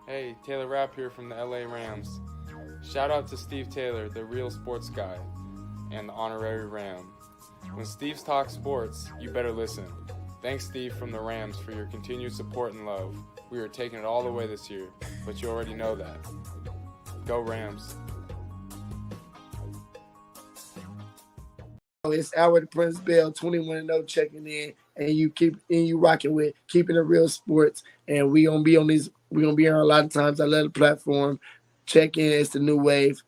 Hey, Taylor Rapp here from the LA Rams. Shout out to Steve Taylor, the real sports guy, and the honorary Ram. When Steve's talks sports, you better listen. Thanks, Steve from the Rams, for your continued support and love. We are taking it all the way this year, but you already know that. Go Rams. It's Albert Prince Bell, 21-0 checking in, and you rocking with Keeping It Real Sports. And we're gonna be on a lot of times. I love the platform. Check in, it's the new wave.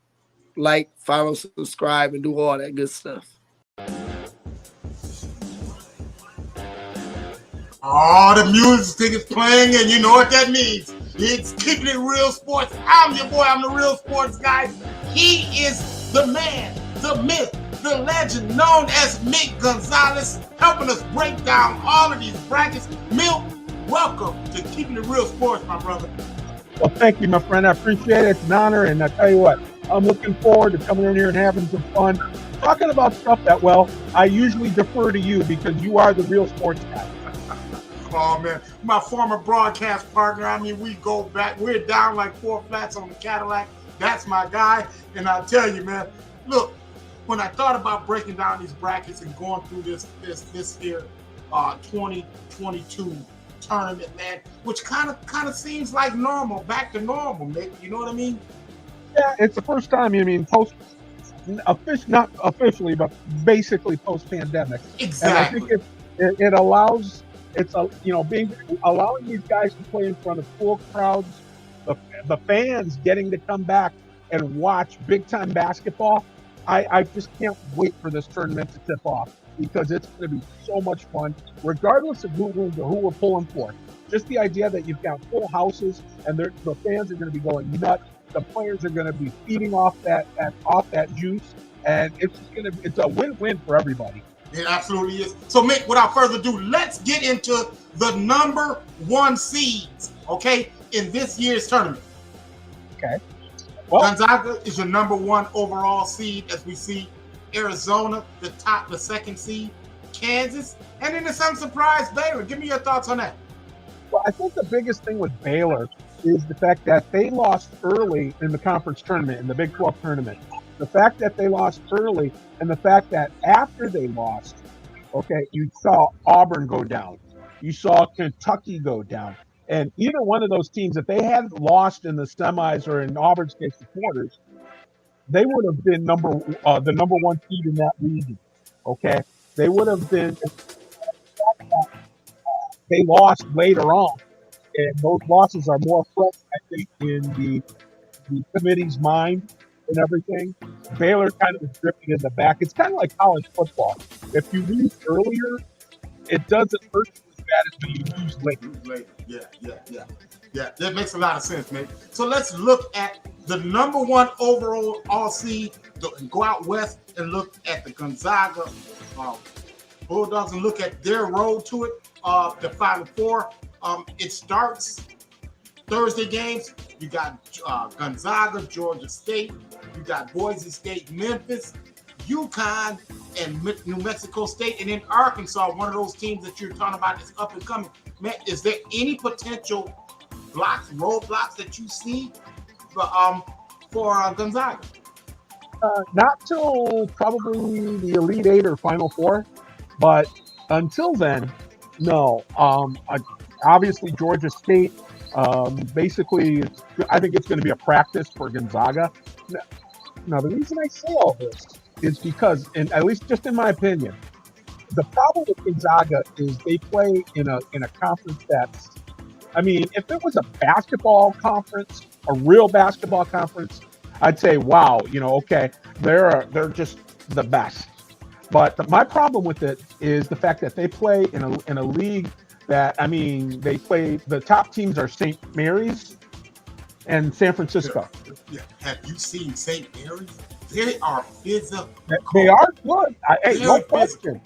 Like, follow, subscribe, and do all that good stuff. Oh, the music is playing, and you know what that means. It's Keeping It Real Sports. I'm your boy. I'm the real sports guy. He is the man, the myth, the legend known as Mick Gonzalez, helping us break down all of these brackets. Milt, welcome to Keeping It Real Sports, my brother. Well, thank you, my friend. I appreciate it. It's an honor, and I tell you what, I'm looking forward to coming in here and having some fun, talking about stuff that, well, I usually defer to you because you are the real sports guy. Oh, man. My former broadcast partner, I mean, we go back. We're down like 4 flats on the Cadillac. That's my guy. And I'll tell you, man, look, when I thought about breaking down these brackets and going through this here 2022 tournament, man, which kind of seems like normal, back to normal, Mick. You know what I mean? Yeah, it's the first time, not officially, but basically post-pandemic. Exactly. And I think it allows, allowing these guys to play in front of full crowds, the fans getting to come back and watch big-time basketball. I just can't wait for this tournament to tip off because it's going to be so much fun, regardless of who wins or who we're pulling for. Just the idea that you've got full houses and the fans are going to be going nuts. The players are going to be feeding off that juice, and it's a win-win for everybody. It absolutely is. So, Mick, without further ado, let's get into the number one seeds, okay, in this year's tournament. Okay. Well, Gonzaga is your number one overall seed, as we see Arizona, the second seed, Kansas, and then there's some surprise Baylor. Give me your thoughts on that. Well, I think the biggest thing with Baylor is the fact that they lost early in the conference tournament, in the Big 12 tournament. The fact that they lost early and the fact that after they lost, okay, you saw Auburn go down. You saw Kentucky go down. And either one of those teams, if they hadn't lost in the semis or in Auburn's case, the quarters, they would have been the number one seed in that region. Okay, they would have been. They lost later on, and those losses are more fresh, I think, in the committee's mind and everything. Baylor kind of is drifting in the back. It's kind of like college football. If you lose earlier, it doesn't hurt you as bad as when you lose late. Yeah, that makes a lot of sense, man. So let's look at the number one overall all seed. Go out west and look at the Gonzaga Bulldogs and look at their road to it. The Final Four. It starts Thursday games. You got Gonzaga, Georgia State. You got Boise State, Memphis, UConn, and New Mexico State, and then Arkansas, one of those teams that you're talking about is up and coming. Man, is there any potential roadblocks that you see for Gonzaga? Not till probably the Elite Eight or Final Four, but until then, no. Obviously, Georgia State. Basically, I think it's going to be a practice for Gonzaga. Now, the reason I say all this is because, and at least just in my opinion, the problem with Gonzaga is they play in a conference that's, I mean, if it was a basketball conference, a real basketball conference, I'd say, wow, okay, they're just the best. But my problem with it is the fact that they play in a league that, I mean, the top teams are St. Mary's and San Francisco. Yeah. Have you seen St. Mary's? They are physical. They are good. No question.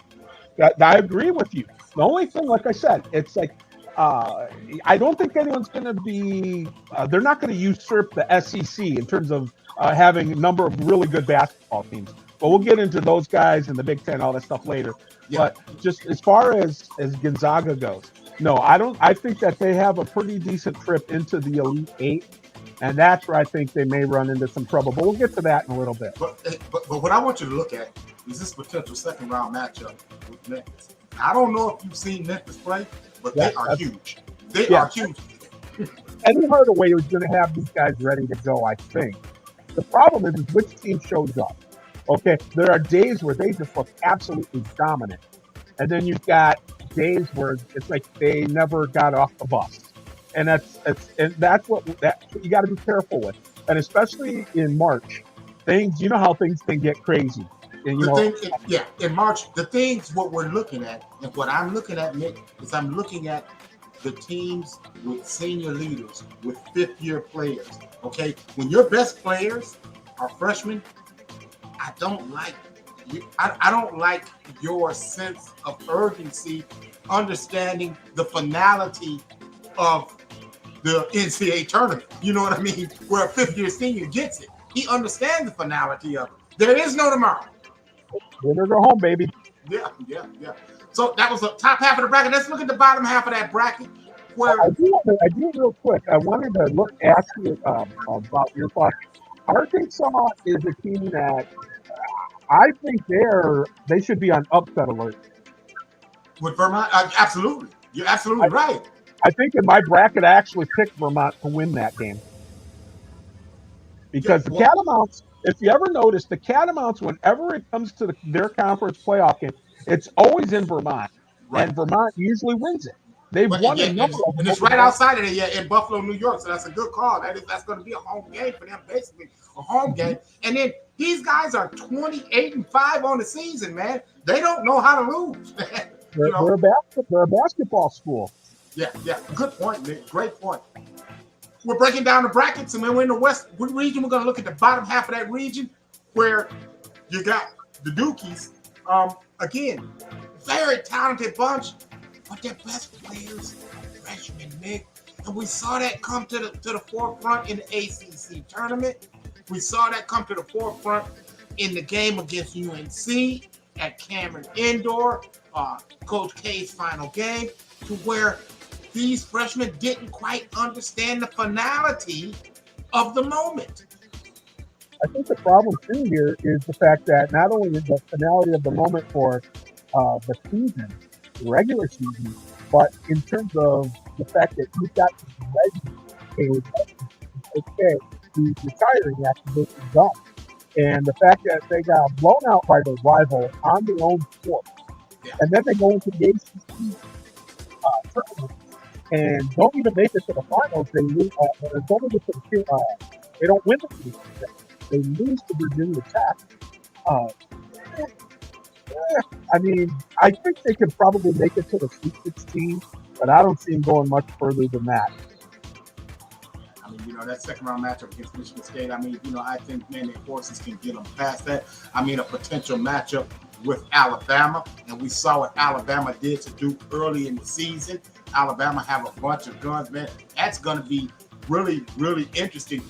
I agree with you. The only thing, like I said, it's like, I don't think anyone's going to be, they're not going to usurp the SEC in terms of having a number of really good basketball teams. But we'll get into those guys in the Big Ten, all that stuff later. Yeah. But just as far as Gonzaga goes, No, I don't. I think that they have a pretty decent trip into the Elite Eight, and that's where I think they may run into some trouble. But we'll get to that in a little bit. But what I want you to look at is this potential second round matchup with Memphis. I don't know if you've seen Memphis play, but they are huge. They are huge. Eddie Hardaway was going to have these guys ready to go, I think. The problem is which team shows up. Okay, there are days where they just look absolutely dominant, and then you've got days where it's like they never got off the bus, and that's what you got to be careful with, and especially in March, you know how things can get crazy. And, in March, what we're looking at, and what I'm looking at, Nick, is I'm looking at the teams with senior leaders, with fifth-year players. Okay, when your best players are freshmen, I don't like your sense of urgency, understanding the finality of the NCAA tournament. You know what I mean? Where a fifth-year senior gets it. He understands the finality of it. There is no tomorrow. Winner go home, baby. Yeah. So that was the top half of the bracket. Let's look at the bottom half of that bracket. Where I do real quick. I wanted to ask you about your thoughts. Arkansas is a team that I think they should be on upset alert. With Vermont, absolutely. You're absolutely right. I think in my bracket, I actually picked Vermont to win that game. Because the Catamounts, if you ever notice, the Catamounts, whenever it comes to their conference playoff game, it's always in Vermont. Right. And Vermont usually wins it. They've won a number of them. And it's right outside of there, in Buffalo, New York. So that's a good call. That's going to be a home game for them, basically a home game. And then these guys are 28-5 on the season, man. They don't know how to lose. They're a basketball school. Yeah. Good point, Nick. Great point. We're breaking down the brackets, and when we're in the West region, we're going to look at the bottom half of that region where you got the Dukies. Again, very talented bunch, but their best players, freshmen, Nick. And we saw that come to the forefront in the ACC tournament. We saw that come to the forefront in the game against UNC at Cameron Indoor, Coach K's final game, to where these freshmen didn't quite understand the finality of the moment. I think the problem too here is the fact that not only is the finality of the moment for the season, the regular season, but in terms of the fact that you've got who's retiring after this is done. And the fact that they got blown out by their rival on their own court. Yeah. And then they go into the ACC tournament and don't even make it to the finals. They lose. They don't win the season. They lose to Virginia Tech. I mean, I think they could probably make it to the Sweet 16, but I don't see them going much further than that. I mean, that second round matchup against Michigan State, I think many forces can get them past that. I mean, a potential matchup with Alabama, and we saw what Alabama did to Duke early in the season. Alabama have a bunch of guns, man. That's going to be really, really interesting.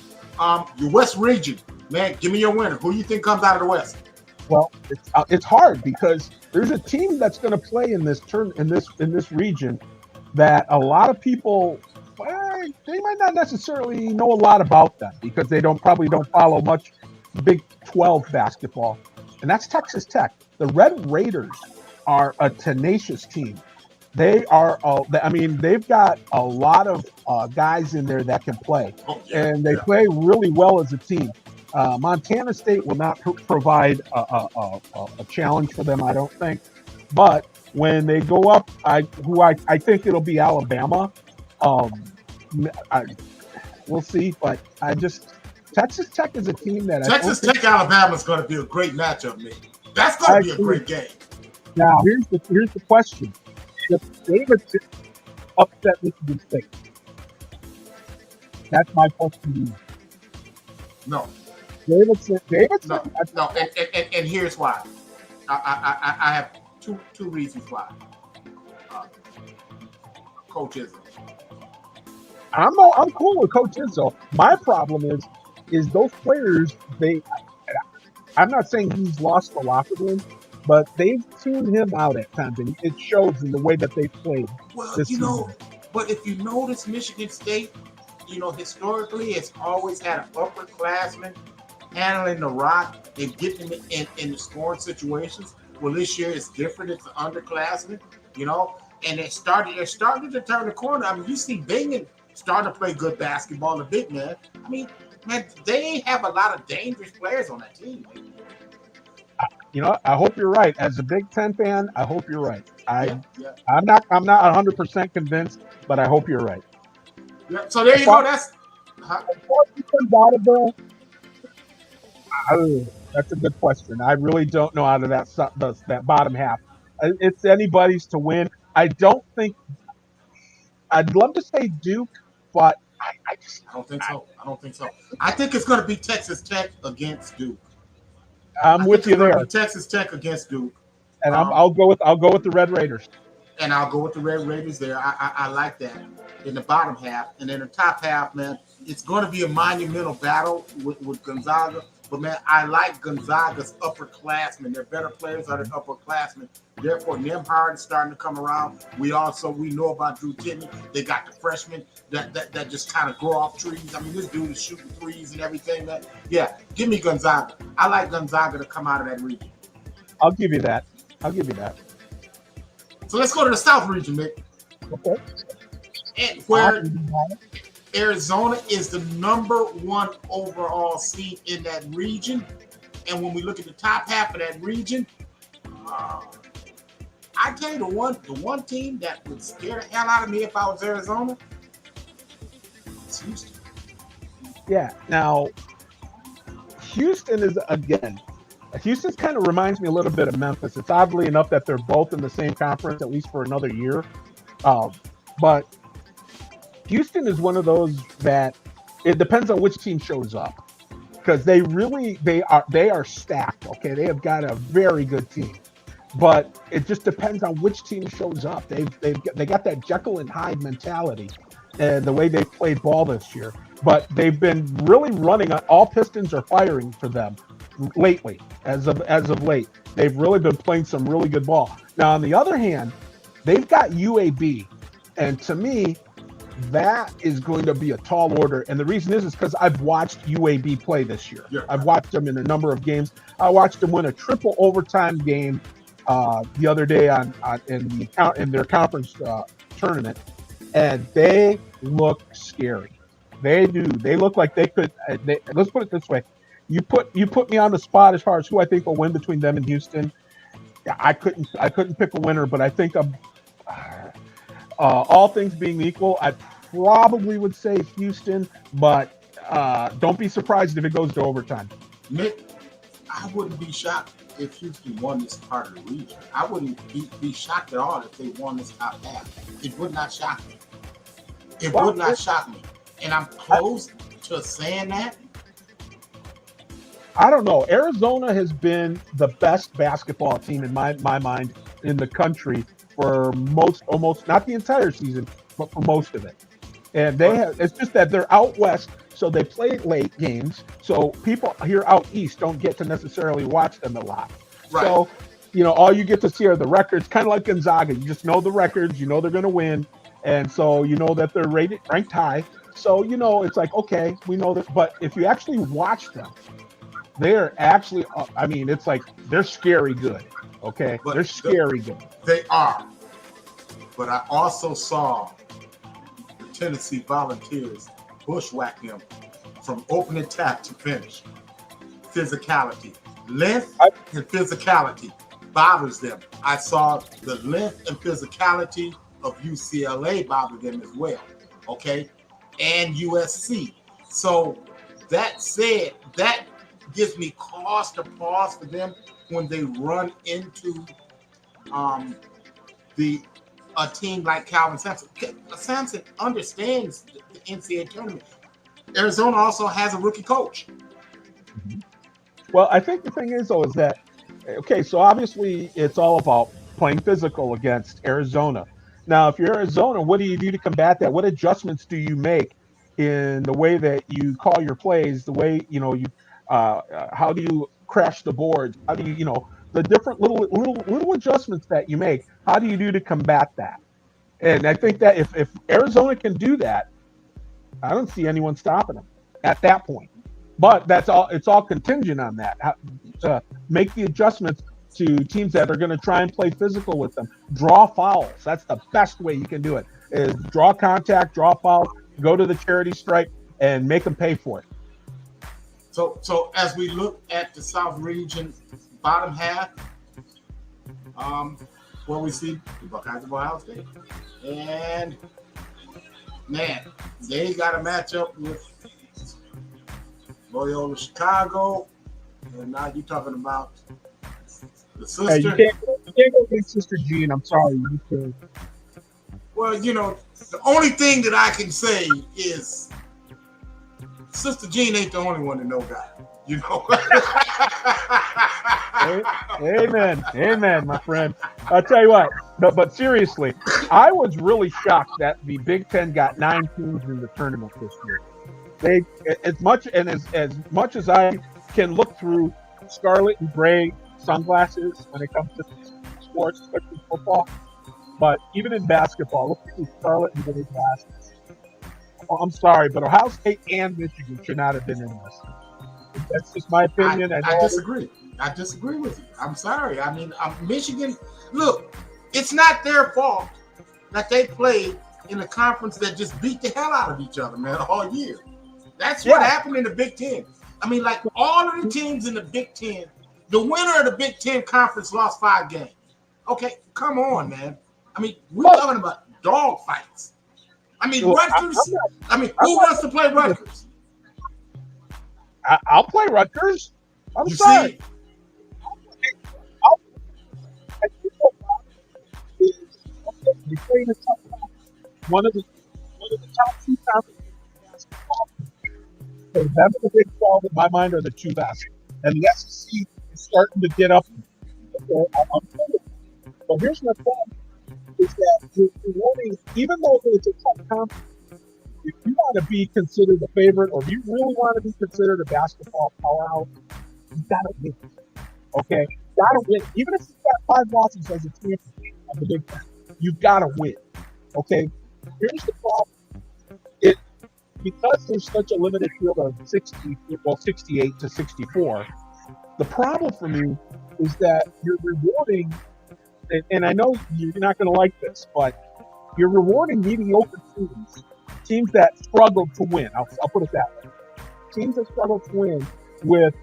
Your West region, man, give me your winner. Who do you think comes out of the West? Well, it's hard because there's a team that's going to play in this region that a lot of people, they might not necessarily know a lot about them because they probably don't follow much Big 12 basketball, and that's Texas Tech. The Red Raiders are a tenacious team. They are, they've got a lot of guys in there that can play, and they play really well as a team. Montana State will not provide a challenge for them, I don't think. But when they go up, I think it'll be Alabama. We'll see, but Texas Tech is a team that Texas Tech Alabama is going to be a great matchup, man. That's going to be a great game. Now here's the question: if Davidson upset Michigan State, that's my question to you. No. Davidson. No. And here's why. I have two reasons why. Coach Izzo. I'm cool with Coach Izzo. My problem is those players. I'm not saying he's lost the locker room, but they've tuned him out at times, and it shows in the way that they played Well, this season. but if you notice, Michigan State, historically, it's always had an upperclassman handling the rock and getting in the scoring situations. Well, this year it's different. It's an underclassman, and they're starting to turn the corner. I mean, you see Bingen starting to play good basketball, the big man. I mean, man, they have a lot of dangerous players on that team. I hope you're right. As a Big Ten fan, I hope you're right. Yeah. I'm not 100% convinced, but I hope you're right. Yeah. So there you go. That's that's a good question. I really don't know out of that bottom half. It's anybody's to win. I'd love to say Duke, but I don't think so. I think it's going to be Texas Tech against Duke. I'm with you there. Texas Tech against Duke, and I'll go with the Red Raiders. And I'll go with the Red Raiders there. I like that in the bottom half, and in the top half, man, it's going to be a monumental battle with Gonzaga. But man, I like Gonzaga's upperclassmen. They're better players than upperclassmen. Therefore, Nembhard is starting to come around. We know about Drew Timme. They got the freshmen that just kind of grow off trees. I mean, this dude is shooting threes and everything. Man, yeah, give me Gonzaga. I like Gonzaga to come out of that region. I'll give you that. So let's go to the South region, Mick. Okay. And where Arizona is the #1 overall seed in that region. And when we look at the top half of that region, I tell you the one team that would scare the hell out of me if I was Arizona, it's Houston. Yeah. Now, Houston kind of reminds me a little bit of Memphis. It's oddly enough that they're both in the same conference, at least for another year. But Houston is one of those that it depends on which team shows up, because they are stacked. Okay, they have got a very good team, but it just depends on which team shows up. They got that Jekyll and Hyde mentality, and the way they played ball this year. But they've been really running on all pistons are firing for them lately. As of late, they've really been playing some really good ball. Now, on the other hand, they've got UAB, and to me, that is going to be a tall order. And the reason is because I've watched UAB play this year. Yeah. I've watched them in a number of games. I watched them win a triple overtime game the other day in their conference tournament, and they look scary. They do. They look like they could. Let's put it this way: you put me on the spot as far as who I think will win between them and Houston. I couldn't pick a winner, but I think all things being equal, I probably would say Houston, but don't be surprised if it goes to overtime. Nick, I wouldn't be shocked if Houston won this part of the region. I wouldn't be shocked at all if they won this top half. It would not shock me. It would not shock me. And I'm close to saying that. I don't know. Arizona has been the best basketball team in my mind in the country for almost not the entire season, but for most of it. And it's just that they're out west, so they play late games. So people here out east don't get to necessarily watch them a lot. Right. So, all you get to see are the records, kind of like Gonzaga. You just know the records, you know they're going to win. And so you know that they're ranked high. So, it's like, okay, we know that. But if you actually watch them, they're actually, it's like they're scary good. Okay, but they're scary good. They are. But I also saw the Tennessee Volunteers bushwhack him from opening tap to finish. Physicality. Length and physicality bothers them. I saw the length and physicality of UCLA bother them as well. Okay? And USC. So that said, that gives me cause to pause for them when they run into a team like Calvin Sampson. Sampson understands the NCAA tournament. Arizona also has a rookie coach. Well, I think the thing is, though, is that, okay, so obviously it's all about playing physical against Arizona. Now, if you're Arizona, what do you do to combat that? What adjustments do you make in the way that you call your plays, the way, how do you crash the boards? How do you, the different little adjustments that you make. How do you do to combat that? And I think that if Arizona can do that, I don't see anyone stopping them at that point. But that's all. It's all contingent on that. Make the adjustments to teams that are going to try and play physical with them. Draw fouls. That's the best way you can do it. Is draw contact, draw fouls, go to the charity stripe, and make them pay for it. So as we look at the South region bottom half, where we see the Buckeyes of Ohio State, and man, they got a matchup with Loyola Chicago, and now you're talking about the sister. Hey, you can't go against Sister Jean. I'm sorry. You can't. Well, the only thing that I can say is Sister Jean ain't the only one to know God. Amen, my friend. I'll tell you what. But seriously, I was really shocked that the Big Ten got 9 teams in the tournament this year. They as much as I can look through scarlet and gray sunglasses when it comes to sports, especially football, but even in basketball, look through scarlet and gray glasses. Oh, I'm sorry, but Ohio State and Michigan should not have been in this. That's just my opinion. I disagree. I disagree with you. I'm sorry. I mean, Michigan, look, it's not their fault that they played in a conference that just beat the hell out of each other, man, all year. That's what happened in the Big Ten. I mean, like all of the teams in the Big Ten, the winner of the Big Ten conference lost 5 games. Okay, come on, man. I mean, we're talking about dog fights. I mean, Rutgers. Who wants to play Rutgers? I'll play Rutgers. I'm sorry. One of the top 2 conferences. That's the Big 12 in my mind are the 2 best, and the SEC is starting to get up. But here's my problem: is that you're wanting, even though it's a tough conference, if you want to be considered a favorite, or if you really want to be considered a basketball powerhouse, you gotta win. Okay, gotta win. Even if you've got 5 losses as a champion of the Big Ten, you've gotta win. Okay, here's the problem. Because there's such a limited field of 68 to 64, the problem for me is that you're rewarding, and I know you're not going to like this, but you're rewarding mediocre teams that struggle to win. I'll put it that way. Teams that struggle to win with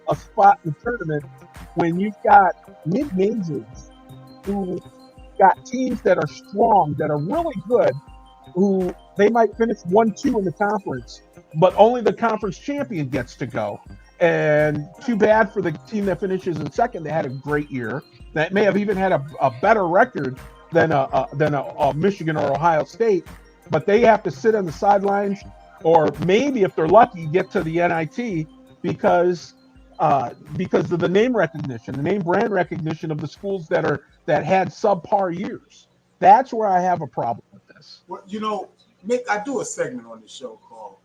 a spot in the tournament when you've got mid-majors who got teams that are strong, that are really good, who they might finish 1-2 in the conference, but only the conference champion gets to go. And too bad for the team that finishes in second. They had a great year. That may have even had a better record than a Michigan or Ohio State, but they have to sit on the sidelines, or maybe if they're lucky, get to the NIT because of the name recognition, the name brand recognition of the schools that had subpar years. That's where I have a problem with this. Well, Mick, I do a segment on the show called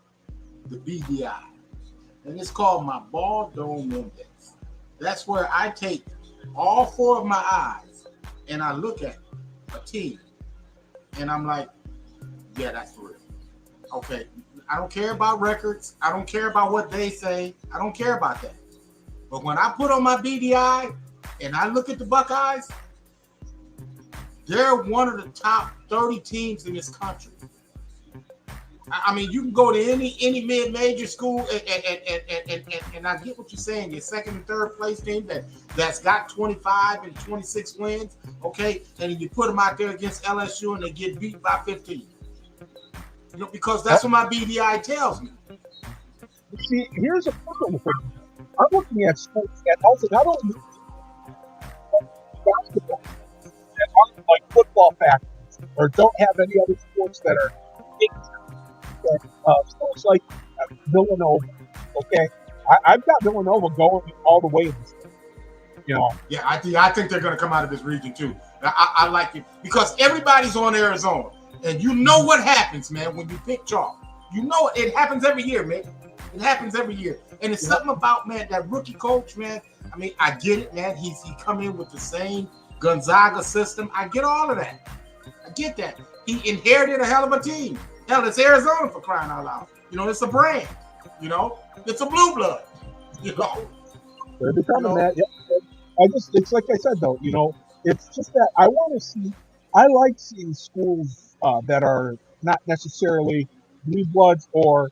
the BDI, and it's called my Ball Dome Index. That's where I take all 4 of my eyes and I look at a team, and I'm like, yeah, that's real. Okay, I don't care about records. I don't care about what they say. I don't care about that. But when I put on my BDI and I look at the Buckeyes, they're one of the top 30 teams in this country. I mean, you can go to any mid-major school and I get what you're saying. Your second and third place team that's got 25 and 26 wins, okay, and you put them out there against LSU and they get beat by 15. Because that's what my BDI tells me. See, here's a problem for me. I'm looking at sports that also not only basketball that aren't like football factors or don't have any other sports that are sports like Villanova. Okay, I've got Villanova going all the way. Yeah, I think they're going to come out of this region too. I like it because everybody's on Arizona, and you know what happens, man, when you pick chalk. You know it happens every year, man. It happens every year. And it's something about, man, that rookie coach, man. I mean, I get it, man. He come in with the same Gonzaga system. I get all of that. I get that. He inherited a hell of a team. Hell, it's Arizona, for crying out loud. You know, it's a brand. You know, it's a blue blood. You know, they're becoming that. Yeah. It's like I said though. You know, it's just that I want to see. I like seeing schools that are not necessarily blue bloods or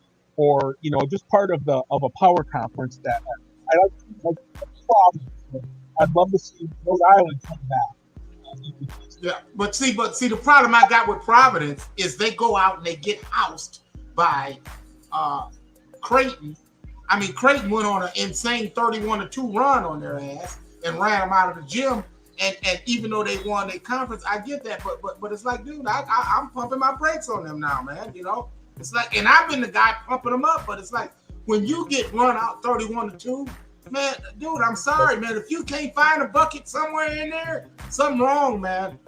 you know just part of a power conference. That I like Providence. I'd love to see Rhode Island come back. Yeah, but see, the problem I got with Providence is they go out and they get housed by Creighton. I mean, Creighton went on an insane 31-2 run on their ass and ran them out of the gym. And even though they won their conference, I get that. But it's like, dude, I'm pumping my brakes on them now, man. You know, it's like, and I've been the guy pumping them up. But it's like when you get run out 31-2, man, dude, I'm sorry, man. If you can't find a bucket somewhere in there, something wrong, man.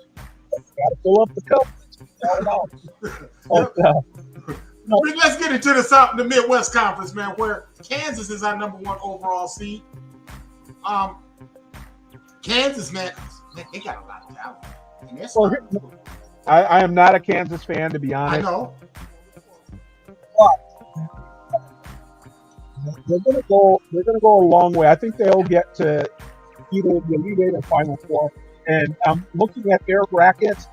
Gotta fill up the cup. No. Let's get into the Midwest Conference, man, where Kansas is our number 1 overall seed. Kansas, man, they got a lot of talent. Well, I am not a Kansas fan, to be honest. I know. They're gonna go a long way. I think they'll get to either the Elite Eight or Final Four. And I'm looking at their brackets.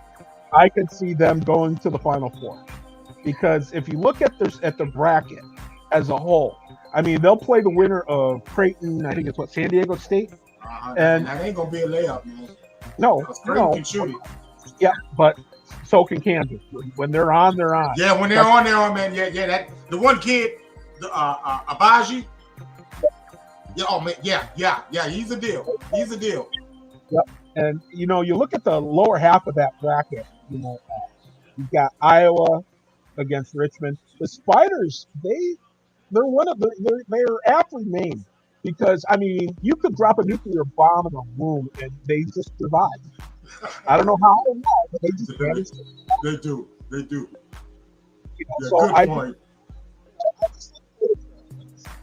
I can see them going to the Final Four. Because if you look at the bracket as a whole, I mean, they'll play the winner of Creighton, I think it's San Diego State. And that ain't gonna be a layup, man. No, Creighton can shoot it. Yeah, but so can Kansas. When they're on, they're on. Yeah, when they're on, man. Yeah. That the one kid, the Abaji. Yeah, oh man, yeah. He's a deal. Yep. And you know, you look at the lower half of that bracket. You know, you've got Iowa against Richmond. The Spiders, they're aptly named because I mean, you could drop a nuclear bomb in a room and they just survive. I don't know how or why, but they just manage to. They do. You know, yeah, so good point.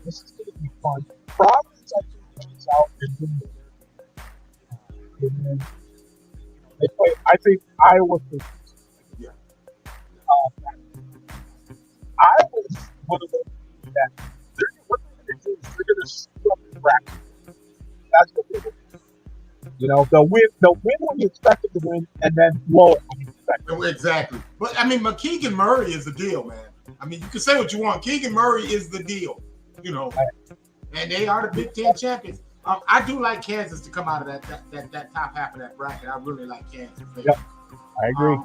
This is going to be fun. Providence, I think, is out and then they play. I think Iowa. Yeah. Iowa's one of those that they're going to screw up the bracket. That's what they're doing. You know, they'll win when you expect it to win, and then blow it when you expect it. Exactly. But I mean, Keegan Murray is the deal, man. I mean, you can say what you want. Keegan Murray is the deal. You know, and they are the Big Ten champions. I do like Kansas to come out of that top half of that bracket. I really like Kansas. Yep, I agree.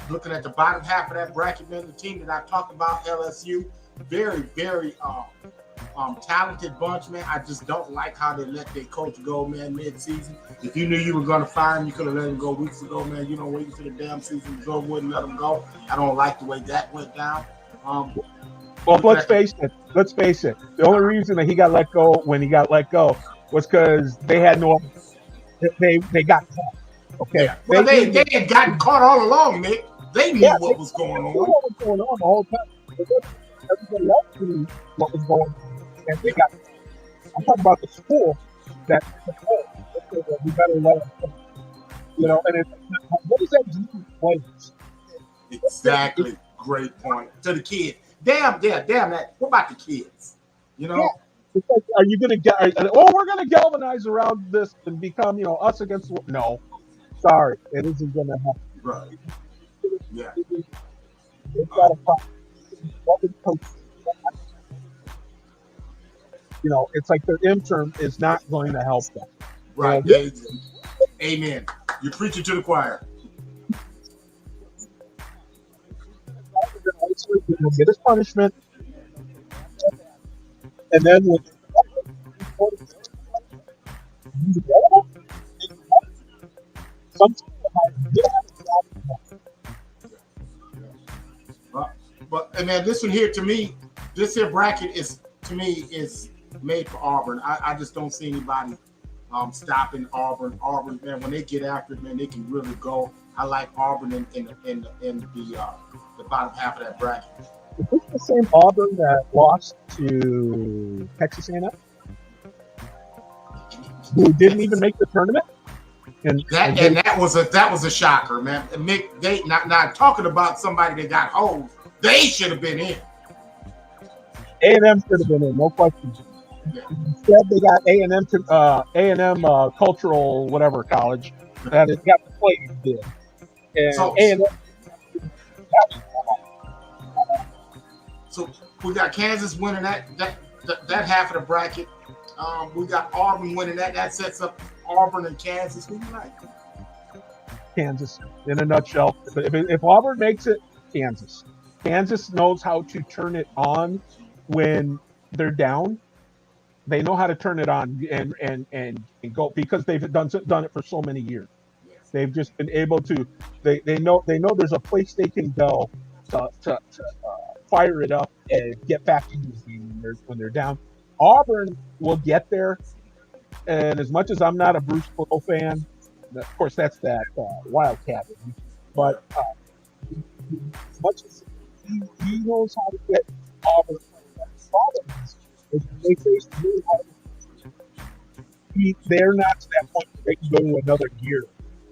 Looking at the bottom half of that bracket, man, the team that I talked about, LSU, very, very talented bunch, man. I just don't like how they let their coach go, man, mid-season. If you knew you were going to fire him, you could have let him go weeks ago, man. You don't wait until the damn season was over, wouldn't let him go. I don't like the way that went down. Well, let's face it. The only reason that he got let go when he got let go was because they had no. They got caught. Okay. Yeah. Well, they had gotten caught all along, Nick. They knew what was going on. What was going on the whole time? Everybody else knew what was going on, and they got. I'm talking about the school that we better let them go. You know, and what does that do to players? Exactly. Great point. To the kids. Damn that. What about the kids? You know? Yeah. It's like, are you going to we're going to galvanize around this and become, us against the No. Sorry. It isn't going to happen. Right. Yeah. It's got a problem. It's like their intern is not going to help them. Right. Amen. You're preaching to the choir. He'll get his punishment, and then when but and man, this one here this here bracket is made for Auburn. I just don't see anybody stopping Auburn. Auburn, man, when they get after it, man, they can really go. I like Auburn in the bottom half of that bracket. Is this the same Auburn that lost to Texas A&M? Who didn't even make the tournament? That was a shocker, man. Mick, they not talking about somebody that got hosed. They should have been in. A&M should have been in, no question. Yeah. Instead, they got A&M Cultural whatever college that it got the play did, and So- A&M. So we got Kansas winning that half of the bracket. We got Auburn winning that. That sets up Auburn and Kansas. Who you like? Kansas, in a nutshell. If Auburn makes it, Kansas. Kansas knows how to turn it on when they're down. They know how to turn it on and go because they've done it for so many years. They've just been able to. They know there's a place they can go to fire it up and get back into the game when they're down. Auburn will get there, and as much as I'm not a Bruce Pearl fan, of course that's that Wildcat, but as much as he knows how to get Auburn, they face really hard. They're not to that point where they can go to another gear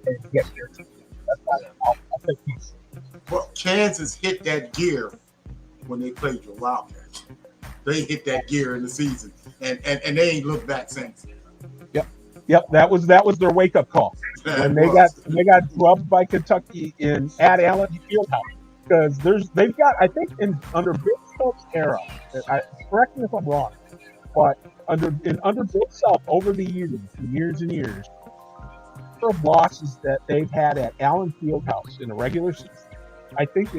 and get their team. That's why I think he's. Well, Kansas hit that gear when they played your Wildcats. They hit that gear in the season, and they ain't looked back since. Yep, that was their wake up call when they got drubbed by Kentucky at Allen Fieldhouse because they've got I think under Bill Self's era. Correct me if I'm wrong, but under Bill Self over the years and years, the losses that they've had at Allen Fieldhouse in a regular season, I think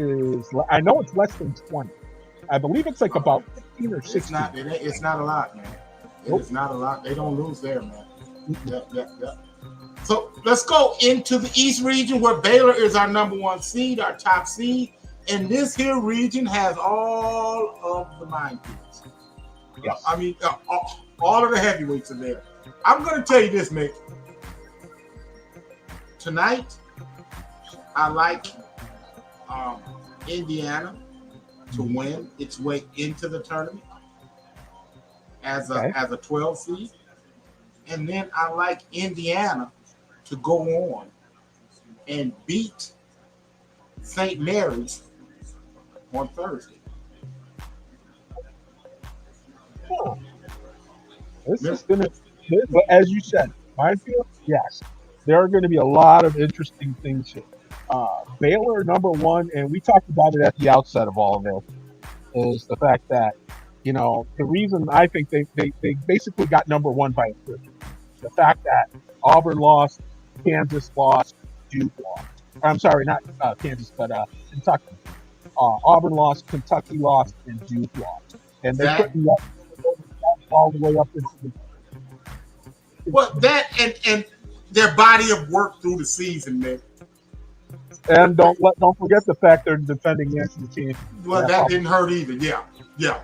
I know it's less than 20. I believe it's like about 15 or 16. It's not a lot, man. It's not a lot. They don't lose there, man. Yeah. So let's go into the East region where Baylor is our number 1 seed, our top seed. And this here region has all of the minefields. Yes. I mean, all of the heavyweights are there. I'm going to tell you this, Mick. Tonight, I like Indiana to win its way into the tournament as a 12 seed. And then I like Indiana to go on and beat St. Mary's on Thursday. Cool. This is gonna, as you said, minefield. Yes, there are going to be a lot of interesting things here. Baylor number 1, and we talked about it at the outset of all of this, is the fact that the reason I think they basically got number 1 by a third. The fact that Auburn lost, Kansas lost, Duke lost. I'm sorry, not Kansas, but Kentucky. Auburn lost, Kentucky lost, and Duke lost. And they couldn't get all the way up into the. Well, that and their body of work through the season, man. And don't forget the fact they're defending national champions. Well, that didn't hurt either. Yeah,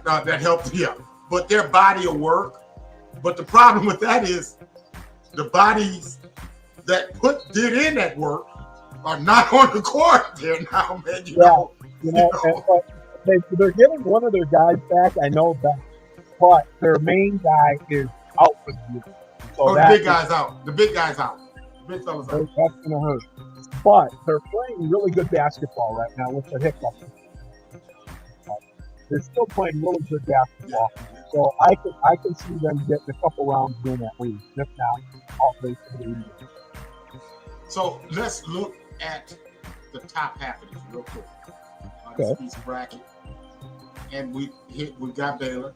that helped. Yeah, but their body of work. But the problem with that is the bodies that did in that work are not on the court there now, man. They're getting one of their guys back. I know that, but their main guy is out for the year. So the big guy's out. The big guy's out. The big fella's out. That's gonna hurt. But they're playing really good basketball right now with the hiccup. They're still playing really good basketball. So I can see them getting a couple rounds in at least. If not, all the way to the end. So let's look at the top half of this real quick. This East bracket. And we got Baylor.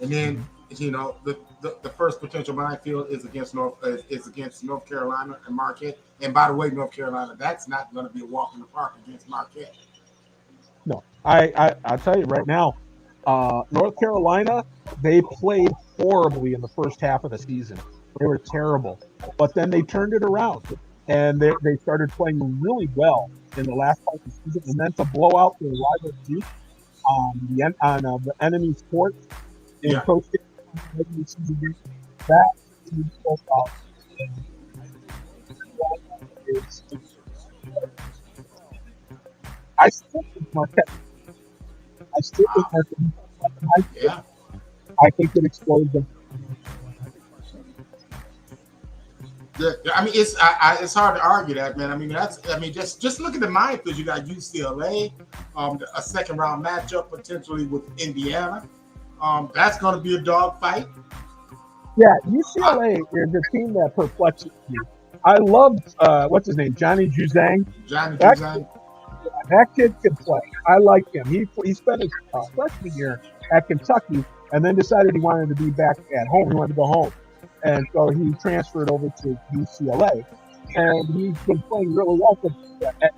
And then the first potential minefield is against North Carolina and Marquette. And by the way, North Carolina, that's not going to be a walk in the park against Marquette. No, I'll tell you right now, North Carolina, they played horribly in the first half of the season. They were terrible, but then they turned it around and they started playing really well in the last part of the season. And then to blow out their rival Duke on the enemy's court in Coach season, that team spoke out. I still think Marquette. I still think Yeah. I think it explodes them. Yeah, I mean, it's hard to argue that, man. I mean, just look at the minefield. You got UCLA, a second round matchup potentially with Indiana. That's going to be a dogfight. Yeah, UCLA is the team that perplexes me. I loved what's his name, Johnny Juzang. Johnny That, Juzang. that kid can play. I like him. He spent his freshman year at Kentucky and then decided he wanted to be back at home. He wanted to go home. And so he transferred over to UCLA. And he's been playing really well.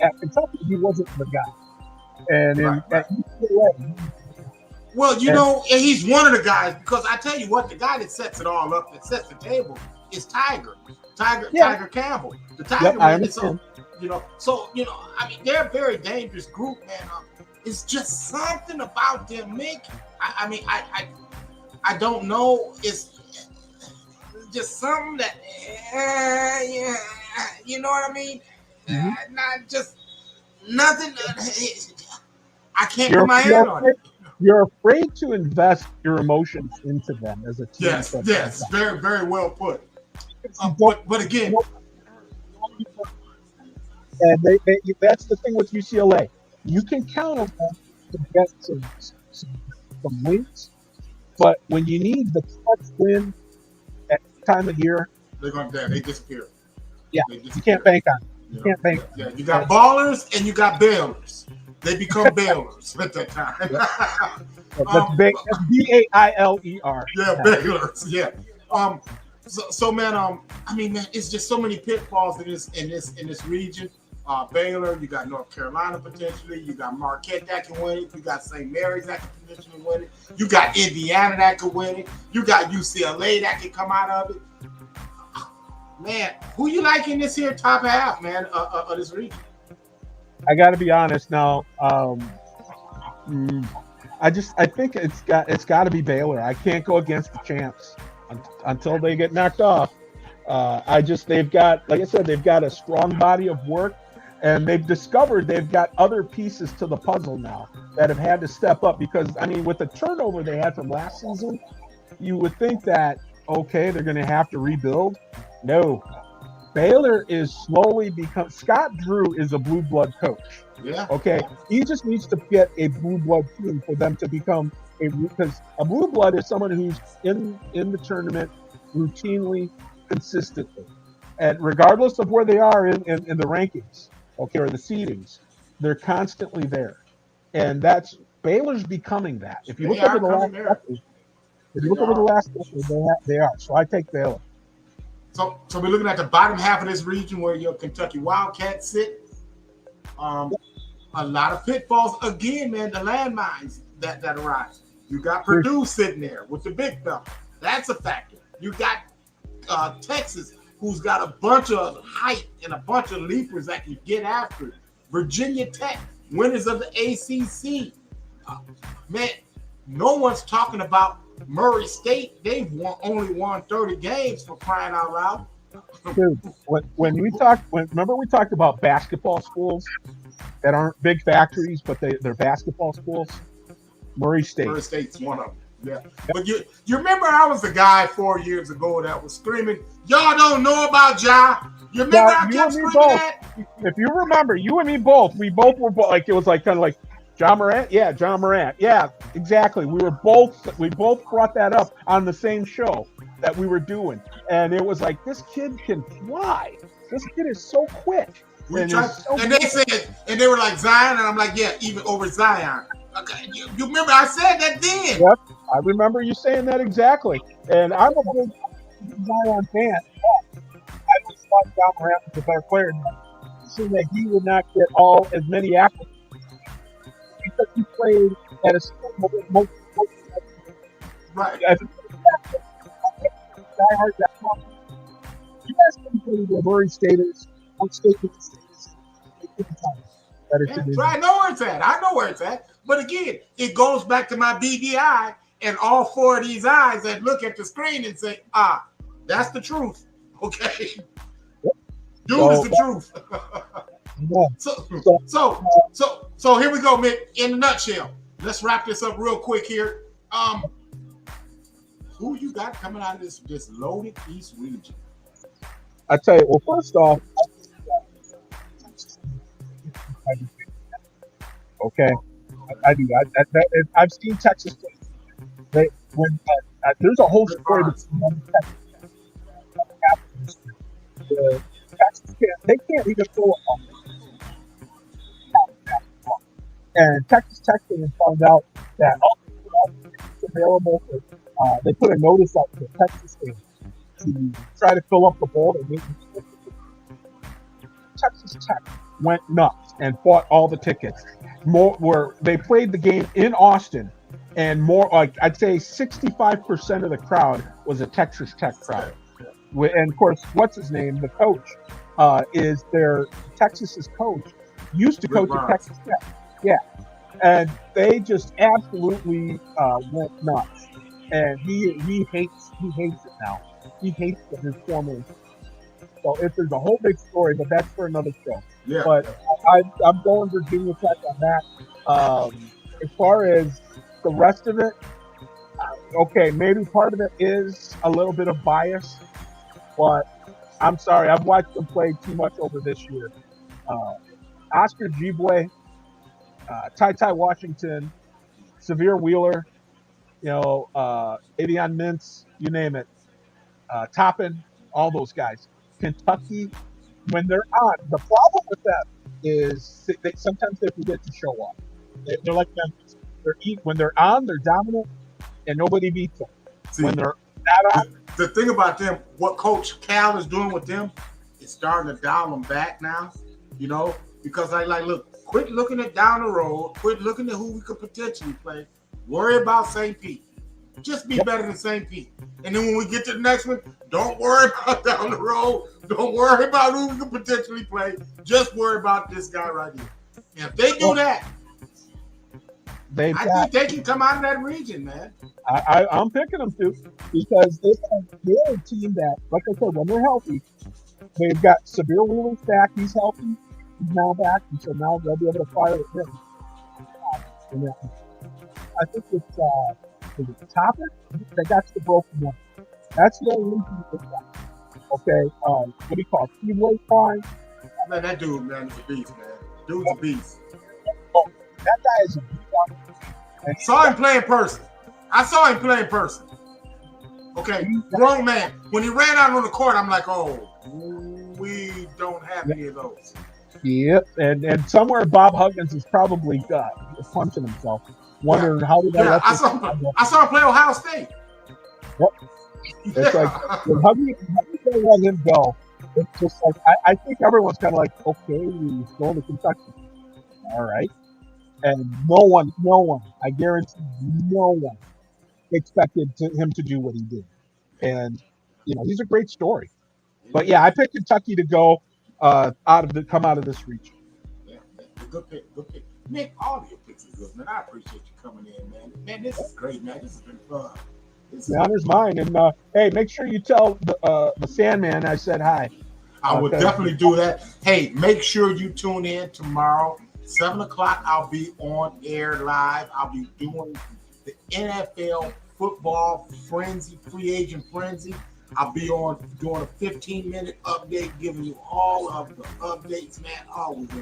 At Kentucky, he wasn't the guy. And at UCLA, well, you know, and he's one of the guys, because I tell you what, the guy that sets it all up, that sets the table, is Tiger Campbell. The Tiger man is so, I mean, they're a very dangerous group, man. It's just something about them, Mick. I don't know. It's just something that, you know what I mean? Not just nothing. I can't put my hand on it. You're afraid to invest your emotions into them as a team. Yes, very, very well put. But again, and that's the thing with UCLA. You can count on them to get some wins, but when you need the clutch win at the time of year, they disappear. Yeah, you can't bank on it. You can't bank. Yeah, you got ballers and you got bailers. They become bailers at that time. That's B-A-I-L-E-R. Yeah, bailers. Yeah. So man, I mean, man, it's just so many pitfalls in this region. Baylor, you got North Carolina potentially, you got Marquette that can win it, you got St. Mary's that can potentially win it, you got Indiana that could win it, you got UCLA that can come out of it. Man, who you like in this here top half, man, of this region? I got to be honest now. I think it's got to be Baylor. I can't go against the champs until they get knocked off. They've got, like I said, they've got a strong body of work, and they've discovered they've got other pieces to the puzzle now that have had to step up. Because I mean, with the turnover they had from last season, you would think that okay, they're going to have to rebuild. No. Baylor is slowly becoming. Scott Drew is a blue blood coach. Yeah. Okay. He just needs to get a blue blood team for them to become because a blue blood is someone who's in the tournament routinely, consistently, and regardless of where they are in the rankings, okay, or the seedings, they're constantly there, and that's Baylor's becoming that. If you look over the last decade, they are. So I take Baylor. So we're looking at the bottom half of this region where your Kentucky Wildcats sit. A lot of pitfalls again, man. The landmines that arise. You got Purdue sitting there with the big fella. That's a factor. You got Texas, who's got a bunch of height and a bunch of leapers that can get after it. Virginia Tech, winners of the ACC. Man, no one's talking about Murray State. They've only won 30 games, for crying out loud. Dude, remember we talked about basketball schools that aren't big factories, but they're basketball schools? Murray State's one of them. Yeah. But you remember I was the guy 4 years ago that was screaming, y'all don't know about Ja. You remember I kept screaming that? If you remember, you and me both, we both were like, it was like kind of like John Morant? Yeah, John Morant. Yeah, exactly. We both brought that up on the same show that we were doing. And it was like, this kid can fly. This kid is so quick. And they said, and they were like Zion, and I'm like, yeah, even over Zion. Okay, you remember I said that then. Yep, I remember you saying that exactly. And I'm a big Zion fan. I just thought John Morant was a better player than seeing that he would not get as many accolades because he played at a school right. You guys can play the Murray Staters. I know where it's at. I know where it's at. But again, it goes back to my BDI and all four of these eyes that look at the screen and say, that's the truth. Okay. Dude is the truth. So here we go, Mick. In a nutshell, let's wrap this up real quick here. Who you got coming out of this loaded East region? I tell you, well, first off, okay, I do. I've seen Texas play. There's a whole story between Texas. The Texas they can't even throw a and Texas Tech found out that all the tickets available. They put a notice out to the Texas fans to try to fill up the bowl. Texas Tech went nuts and bought all the tickets. Where they played the game in Austin, and more like I'd say 65% of the crowd was a Texas Tech crowd. And of course, what's his name? The coach is their Texas's coach. Used to coach at Texas Tech. Yeah, and they just absolutely went nuts. And he hates it now. He hates his former. So there's a whole big story, but that's for another show. Yeah. But I'm going Virginia Tech on that. As far as the rest of it, okay, maybe part of it is a little bit of bias, but I'm sorry, I've watched them play too much over this year. Oscar Gbue, Ty Washington, Severe Wheeler, Avion Mintz, you name it, Toppin, all those guys. Kentucky, when they're on, the problem with them is sometimes they forget to show up. They're like Memphis. When they're on, they're dominant, and nobody beats them. See, when they're not on, the thing about them, what Coach Cal is doing with them, is starting to dial them back now. Because look, quit looking at down the road, quit looking at who we could potentially play. Worry about St. Pete. Just be better than St. Pete. And then when we get to the next one, don't worry about down the road. Don't worry about who we could potentially play. Just worry about this guy right here. And if they do that, I think they can come out of that region, man. I'm picking them too, because they're a team that, like I said, when they're healthy, they've got Severe Wheeler's back. He's healthy. He's now back, and so now they'll be able to fire at him. And I think it's Toppin that got the broken one. That's the only reason it's that. Okay, what do you call it? Speedway fine. Man, that dude, man, is a beast, man. Dude's a beast. Oh, that guy is a beast. Saw him play in person. I saw him play in person. Okay, grown man. When he ran out on the court, I'm like, oh, we don't have any of those. Yep, and somewhere Bob Huggins is probably punching himself, wondering how did I I saw him play Ohio State. Yep. It's like when Huggins let him go. It's just like I think everyone's kind of like, okay, he's going to Kentucky, all right, and no one, I guarantee, no one expected him to do what he did, and he's a great story. But yeah, I picked Kentucky to go come out of this region. Yeah, good pick. Nick, all of your picks are good, man. I appreciate you coming in, man. Man, this is great, man. This has been fun. The honor's mine, and hey, make sure you tell the Sandman I said hi. I would definitely do that. Hey, make sure you tune in tomorrow, 7:00. I'll be on air live. I'll be doing the NFL football frenzy, free agent frenzy. I'll be doing a 15-minute update, giving you all of the updates, man.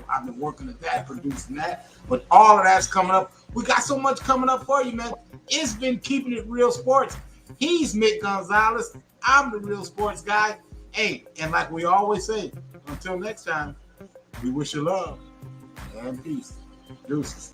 I've been working at that, producing that. But all of that's coming up. We got so much coming up for you, man. It's been Keeping It Real Sports. He's Mick Gonzalez. I'm the Real Sports Guy. Hey, and like we always say, until next time, we wish you love and peace. Deuces.